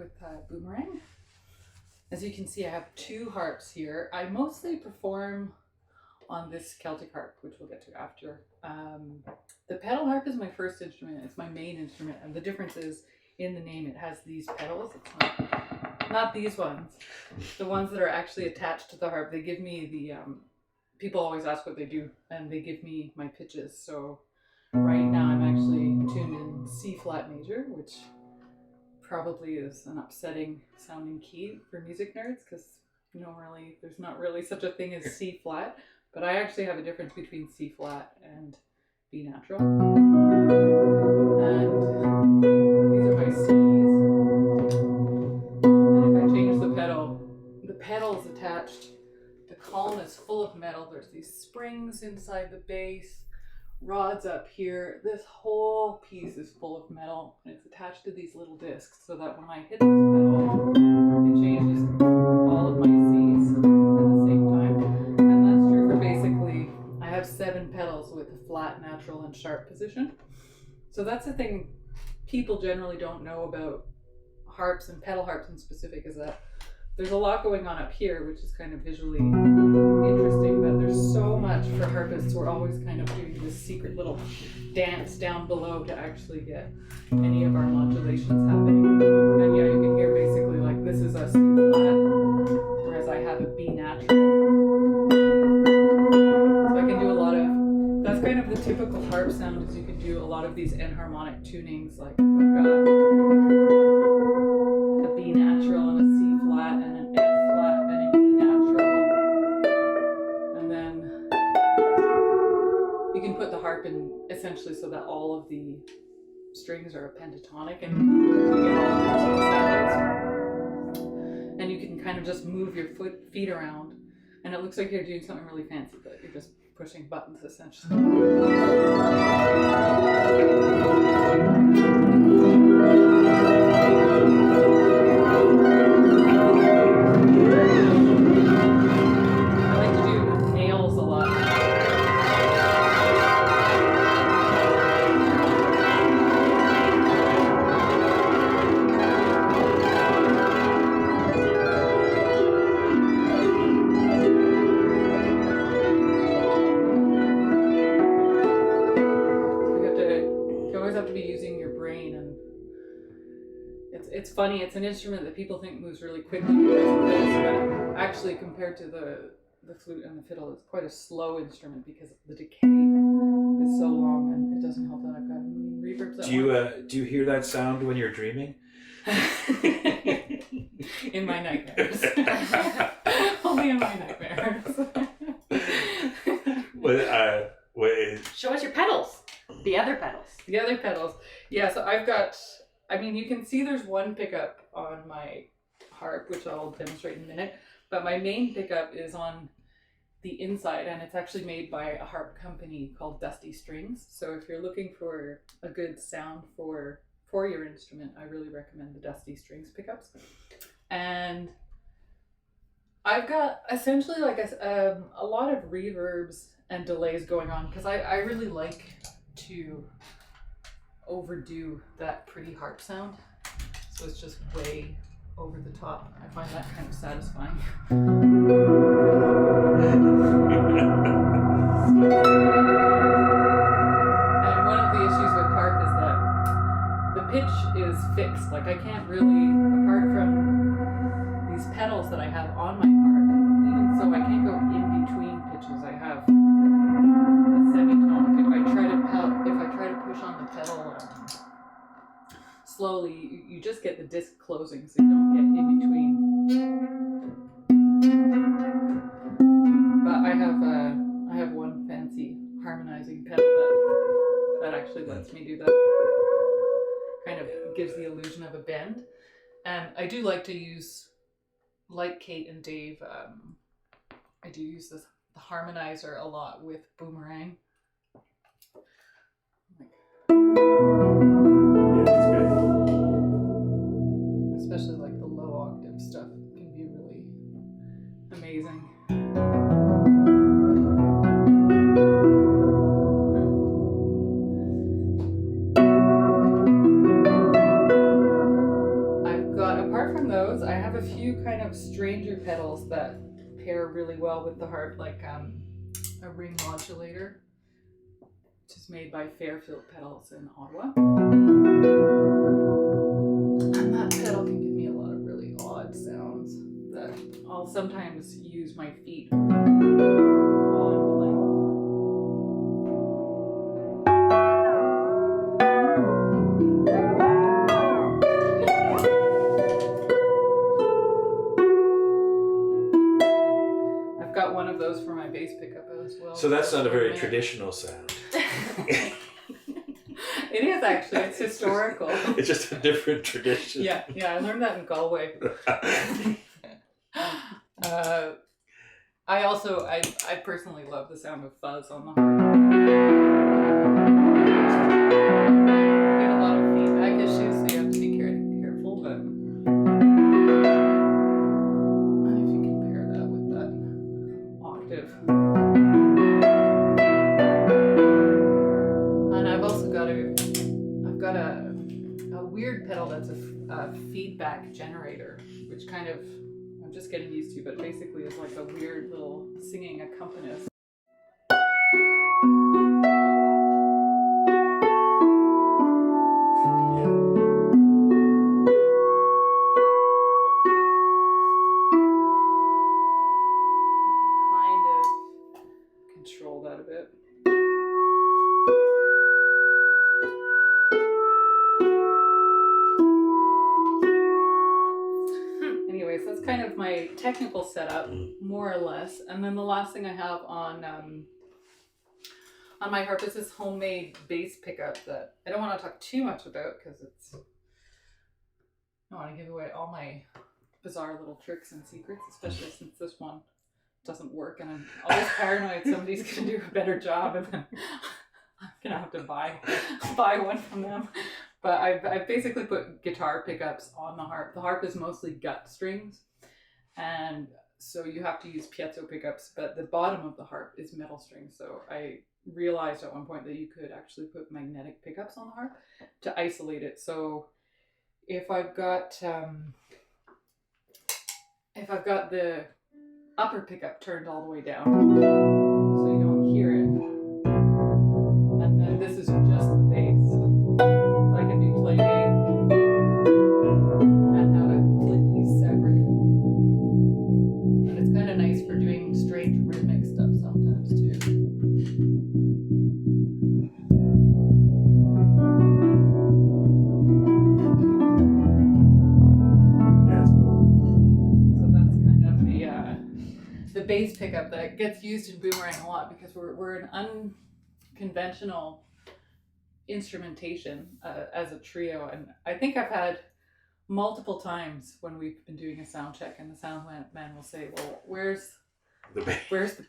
with Bùmarang. As you can see, I have two harps here. I mostly perform on this Celtic Harp, which we'll get to after. The pedal harp is my first instrument. It's my main instrument, and the difference is in the name. It has these pedals. It's not these ones. The ones that are actually attached to the harp. They give me the people always ask what they do, and they give me my pitches. So right now I'm actually tuned in C flat major, which probably is an upsetting sounding key for music nerds because there's not really such a thing as C flat. But I actually have a difference between C flat and B natural. And these are my C's. And if I change the pedal's attached. The column is full of metal. There's these springs inside the bass, rods up here. This whole piece is full of metal, and it's attached to these little discs so that when I hit this pedal, it changes all of my C's at the same time. And that's true for basically, I have 7 pedals with a flat, natural, and sharp position. So that's the thing people generally don't know about harps and pedal harps in specific, is that there's a lot going on up here, which is kind of visually interesting, but there's so much for harpists. We're always kind of doing this secret little dance down below to actually get any of our modulations happening. And yeah, you can hear basically like this is a C flat, whereas I have a B natural. So I can do a lot of, that's kind of the typical harp sound, is you can do a lot of these enharmonic tunings, like I've got a B natural and a C flat and an F flat and an E natural, and then you can put the harp in essentially so that all of the strings are pentatonic and you get all of those sounds. And you can kind of just move your feet around, and it looks like you're doing something really fancy, but you're just pushing buttons essentially. It's funny, it's an instrument that people think moves really quickly because of this, but actually compared to the flute and the fiddle, it's quite a slow instrument because the decay is so long, and it doesn't help that I've got a million reverbs. Do you hear that sound when you're dreaming? In my nightmares. Only in my nightmares. Show us your pedals. The other pedals. The other pedals. Yeah, so I've got, you can see there's one pickup on my harp, which I'll demonstrate in a minute, but my main pickup is on the inside, and it's actually made by a harp company called Dusty Strings. So if you're looking for a good sound for your instrument, I really recommend the Dusty Strings pickups. And I've got essentially like a lot of reverbs and delays going on because I really like to overdo that pretty harp sound, so it's just way over the top. I find that kind of satisfying. And one of the issues with harp is that the pitch is fixed. Like I can't really, apart from these pedals that I have on my harp, even so I can't go in between pitches. I have a semitone. If I try to push on the pedal slowly, you just get the disc closing, so you don't get in between. But I have one fancy harmonizing pedal that actually lets me do that. Kind of gives the illusion of a bend. And I do like to use, like Kate and Dave, I do use the harmonizer a lot with Bùmarang. Especially like the low octave stuff can be really amazing. weird pedals that pair really well with the harp, like a ring modulator, which is made by Fairfield Pedals in Ottawa. And that pedal can give me a lot of really odd sounds that I'll sometimes use my feet while I'm playing. I've got one of those for my bass pickup as well. So that's not a very traditional sound. It is actually. It's historical. It's just a different tradition. Yeah. I learned that in Galway. I personally love the sound of fuzz on the harp. You get a lot of feedback issues, so you have to be careful. But if you compare that with that octave. And I've also got a weird pedal that's a feedback generator, which kind of I'm just getting used to, but basically is like a weird little singing accompanist. You can kind of control that a bit. Anyways, that's kind of my technical setup, more or less. And then the last thing I have on my harp is this homemade bass pickup that I don't want to talk too much about because I don't want to give away all my bizarre little tricks and secrets, especially since this one doesn't work and I'm always paranoid somebody's going to do a better job and then I'm going to have to buy one from them. But I've basically put guitar pickups on the harp. The harp is mostly gut strings, and so you have to use piezo pickups, but the bottom of the harp is metal strings. So I realized at one point that you could actually put magnetic pickups on the harp to isolate it. So if I've got the upper pickup turned all the way down, so you don't hear it, and then this is just the bass. I can be playing and have it completely separate. And it's kind of nice for doing strange rhythmic stuff sometimes too. So that's kind of the bass pickup that gets used in Bùmarang a lot because we're an unconventional instrumentation as a trio, and I think I've had multiple times when we've been doing a sound check and the sound man will say, well, where's the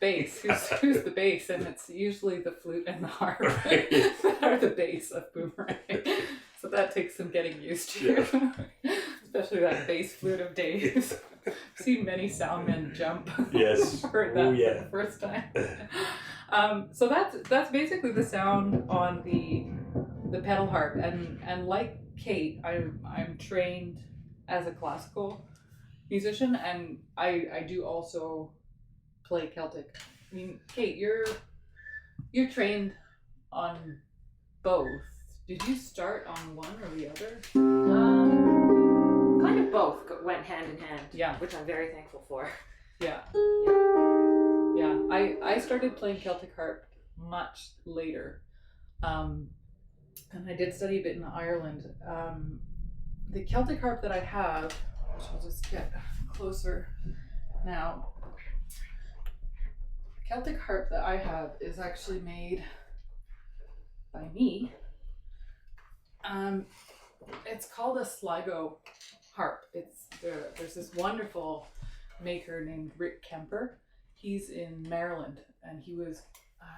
bass? Who's the bass? And it's usually the flute and the harp that are the bass of Bùmarang. So that takes some getting used to. Yeah. Especially that bass flute of Dave's. I've seen many sound men jump. Yes. Heard that for the first time. So that's basically the sound on the pedal harp, and like Kate, I'm trained as a classical musician, and I do also play Celtic. I mean, Kate, you're trained on both. Did you start on one or the other? Kind of both went hand in hand. Yeah, which I'm very thankful for. Yeah. I started playing Celtic Harp much later, and I did study a bit in Ireland. The Celtic Harp that I have, which I'll just get closer now. The Celtic Harp that I have is actually made by me. It's called a Sligo harp. There's this wonderful maker named Rick Kemper. He's in Maryland, and he was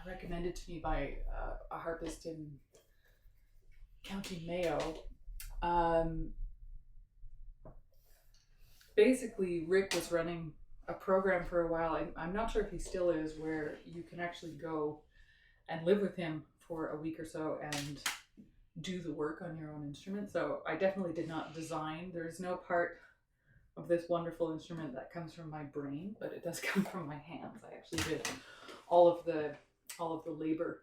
recommended to me by a harpist in County Mayo. Basically, Rick was running a program for a while. I'm not sure if he still is, where you can actually go and live with him for a week or so and do the work on your own instrument. So I definitely did not design. There's no part of this wonderful instrument that comes from my brain, but it does come from my hands. I actually did all of the labor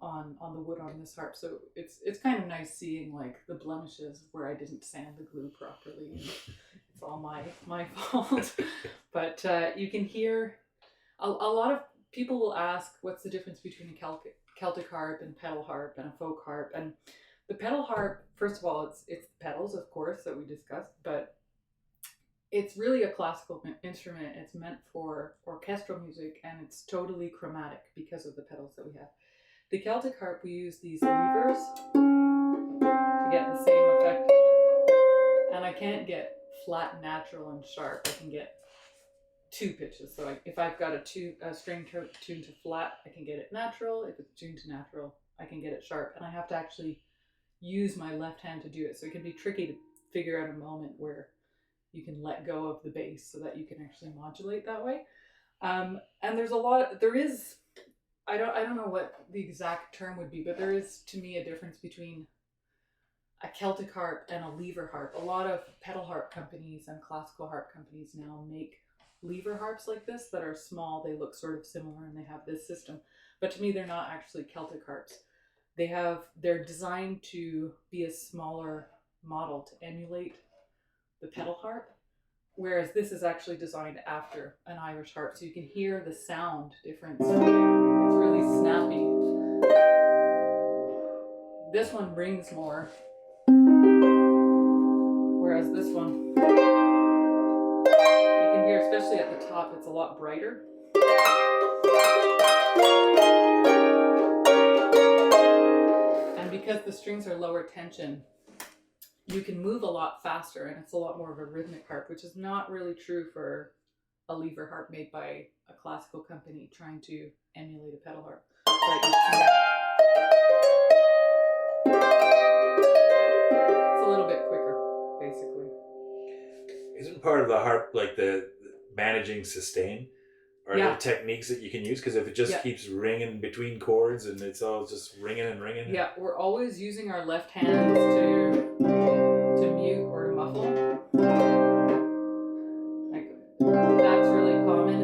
on the wood on this harp, so it's kind of nice seeing like the blemishes where I didn't sand the glue properly. It's all my fault. But you can hear a lot of people will ask what's the difference between a Celtic harp and pedal harp and a folk harp. And the pedal harp, first of all, it's the pedals, of course, that we discussed, but it's really a classical instrument. It's meant for orchestral music, and it's totally chromatic because of the pedals that we have. The Celtic harp, we use these levers to get the same effect. And I can't get flat, natural, and sharp. I can get two pitches. So if I've got a string tuned to flat, I can get it natural. If it's tuned to natural, I can get it sharp. And I have to actually use my left hand to do it. So it can be tricky to figure out a moment where you can let go of the bass so that you can actually modulate that way. And I don't know what the exact term would be, but there is, to me, a difference between a Celtic harp and a lever harp. A lot of pedal harp companies and classical harp companies now make lever harps like this that are small. They look sort of similar and they have this system. But to me, they're not actually Celtic harps. They're designed to be a smaller model to emulate the pedal harp, whereas this is actually designed after an Irish harp, so you can hear the sound difference. It's really snappy. This one rings more, whereas this one, you can hear, especially at the top, it's a lot brighter. And because the strings are lower tension, you can move a lot faster, and it's a lot more of a rhythmic harp, which is not really true for a lever harp made by a classical company trying to emulate a pedal harp. It's a little bit quicker, basically. Isn't part of the harp like the managing sustain? Are there techniques that you can use? Because if it just keeps ringing between chords and it's all just ringing and ringing. Yeah, we're always using our left hands to mute or to muffle. Like, that's really common.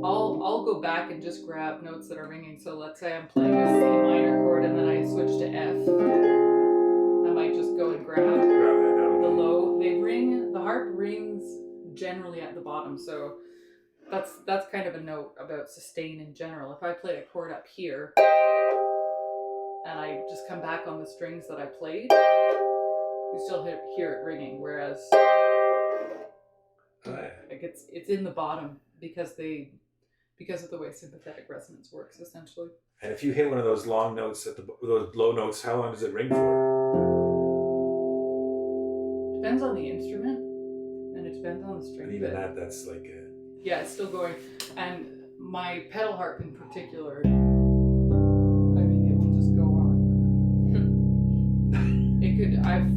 I'll go back and just grab notes that are ringing. So let's say I'm playing a C minor chord and then I switch to F. I might just go and grab the low. The harp rings generally at the bottom, so that's kind of a note about sustain in general. If I play a chord up here and I just come back on the strings that I played, you still hear it ringing, whereas like it's in the bottom because of the way sympathetic resonance works, essentially. And if you hit one of those long notes those low notes, how long does it ring for? Depends on the instrument, and it depends on the string. And even that's like it's still going. And my pedal harp in particular, I mean, it will just go on.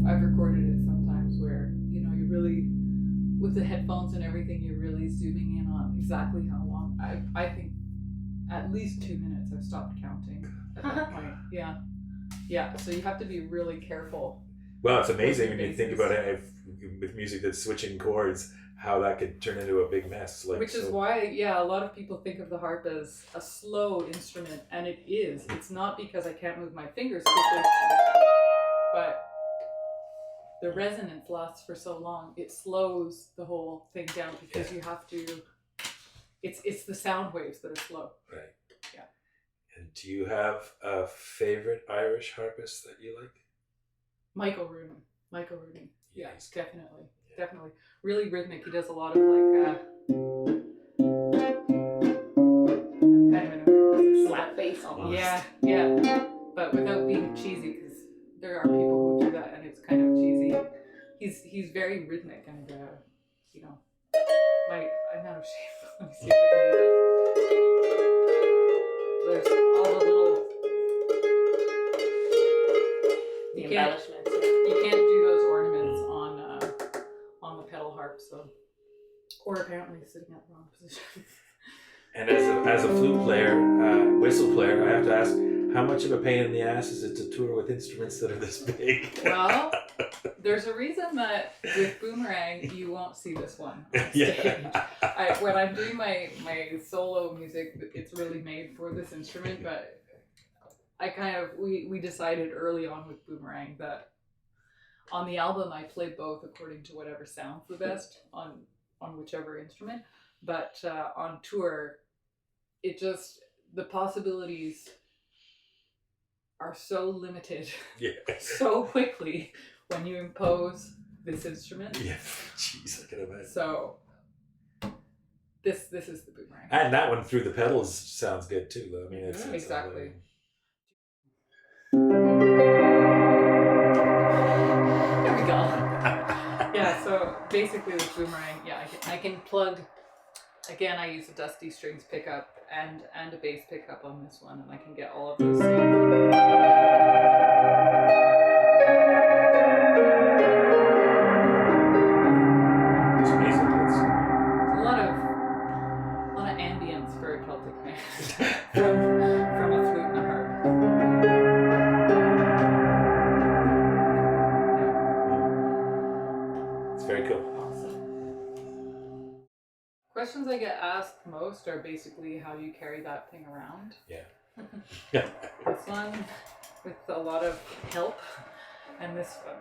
I've recorded it sometimes where, you know, you really, with the headphones and everything, you're really zooming in on exactly how long. I think at least 2 minutes. I've stopped counting at that point. Yeah. So you have to be really careful. Well, it's amazing when you think about it with music that's switching chords, how that could turn into a big mess. Which is why, a lot of people think of the harp as a slow instrument, and it is. It's not because I can't move my fingers quickly, but the resonance lasts for so long, it slows the whole thing down because you have to. It's the sound waves that are slow. Right. Yeah. And do you have a favorite Irish harpist that you like? Michael Rooney. Yes, definitely. Definitely. Really rhythmic. He does a lot of like kind of slap bass almost. Yeah. But without being cheesy, because there are people who do that and it's kind of cheesy. He's very rhythmic and you know, I'm out of shape. Let me see if I can do this. There's all the little embellishments. You can't do those ornaments on the pedal harp, so, or apparently sitting at the wrong position. And as a flute player, whistle player, I have to ask, how much of a pain in the ass is it to tour with instruments that are this big? Well, There's a reason that with Bùmarang you won't see this one on stage. When I'm doing my solo music, it's really made for this instrument, but we decided early on with Bùmarang that on the album I play both according to whatever sounds the best on whichever instrument, but on tour the possibilities are so limited so quickly when you impose this instrument. Yeah, jeez, I can imagine. So this is the Bùmarang. And that one through the pedals sounds good too, though. I mean, it's exactly. There we go. Yeah, so basically with Bùmarang, I can plug. Again, I use a Dusty Strings pickup and a bass pickup on this one, and I can get all of those same. It's amazing. It's a lot of ambience for a Celtic band from a flute and a harp. It's very cool. Awesome. Questions I get asked most are basically how do you carry that thing around? Yeah. This one with a lot of help, and this one